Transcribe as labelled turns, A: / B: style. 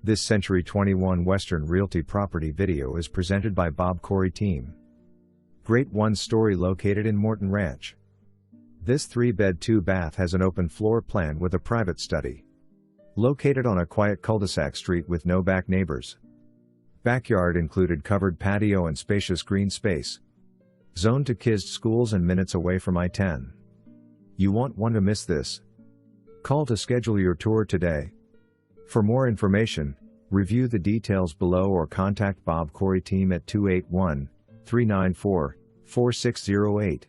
A: This Century 21 Western Realty property video is presented by BobKory Team. Great one-story located in Morton Ranch. This 3-bed 2-bath has an open floor plan with a private study. Located on a quiet cul-de-sac street with no back neighbors. Backyard included covered patio and spacious green space. Zoned to KISD schools and minutes away from I-10. You won't want to miss this. Call to schedule your tour today. For more information, review the details below or contact BobKory Team at 281-394-4608.